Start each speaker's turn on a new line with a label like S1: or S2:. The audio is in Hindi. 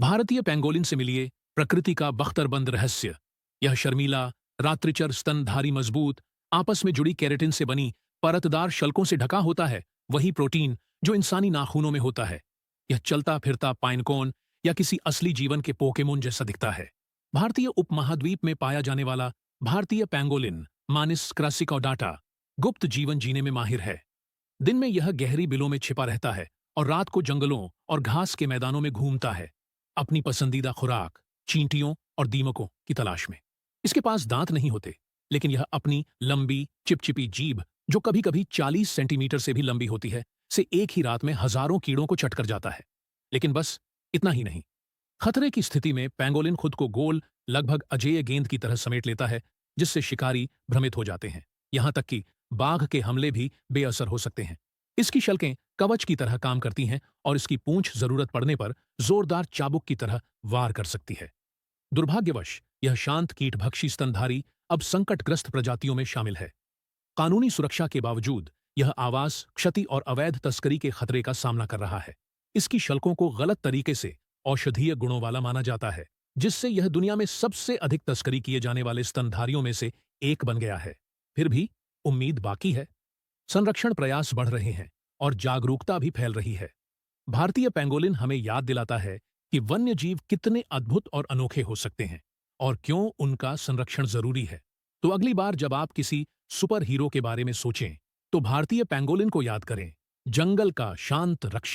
S1: भारतीय पेंगोलिन से मिलिए प्रकृति का बख्तरबंद रहस्य। यह शर्मीला, रात्रिचर स्तनधारी मजबूत, आपस में जुड़ी केराटिन से बनी परतदार शल्कों से ढका होता है, वही प्रोटीन जो इंसानी नाखूनों में होता है। यह चलता फिरता पाइनकोन या किसी असली जीवन के पोकेमोन जैसा दिखता है। भारतीय उपमहाद्वीप में पाया जाने वाला भारतीय पेंगोलिन मानिस क्रासिकॉडाटा गुप्त जीवन जीने में माहिर है। दिन में यह गहरी बिलों में छिपा रहता है और रात को जंगलों और घास के मैदानों में घूमता है, अपनी पसंदीदा खुराक चींटियों और दीमकों की तलाश में। इसके पास दांत नहीं होते, लेकिन यह अपनी लंबी चिपचिपी जीभ, जो कभी कभी 40 सेंटीमीटर से भी लंबी होती है, से एक ही रात में हजारों कीड़ों को चटकर जाता है। लेकिन बस इतना ही नहीं, खतरे की स्थिति में पेंगोलिन खुद को गोल, लगभग अजेय गेंद की तरह समेट लेता है, जिससे शिकारी भ्रमित हो जाते हैं। यहां तक कि बाघ के हमले भी बेअसर हो सकते हैं। इसकी शल्कें कवच की तरह काम करती हैं और इसकी पूंछ जरूरत पड़ने पर जोरदार चाबुक की तरह वार कर सकती है। दुर्भाग्यवश यह शांत कीटभक्षी स्तनधारी अब संकटग्रस्त प्रजातियों में शामिल है। कानूनी सुरक्षा के बावजूद यह आवास, क्षति और अवैध तस्करी के खतरे का सामना कर रहा है। इसकी शल्कों को गलत तरीके से औषधीय गुणों वाला माना जाता है, जिससे यह दुनिया में सबसे अधिक तस्करी किए जाने वाले स्तनधारियों में से एक बन गया है। फिर भी उम्मीद बाकी है। संरक्षण प्रयास बढ़ रहे हैं और जागरूकता भी फैल रही है। भारतीय पेंगोलिन हमें याद दिलाता है कि वन्य जीव कितने अद्भुत और अनोखे हो सकते हैं और क्यों उनका संरक्षण जरूरी है। तो अगली बार जब आप किसी सुपर हीरो के बारे में सोचें, तो भारतीय पेंगोलिन को याद करें, जंगल का शांत रक्षक।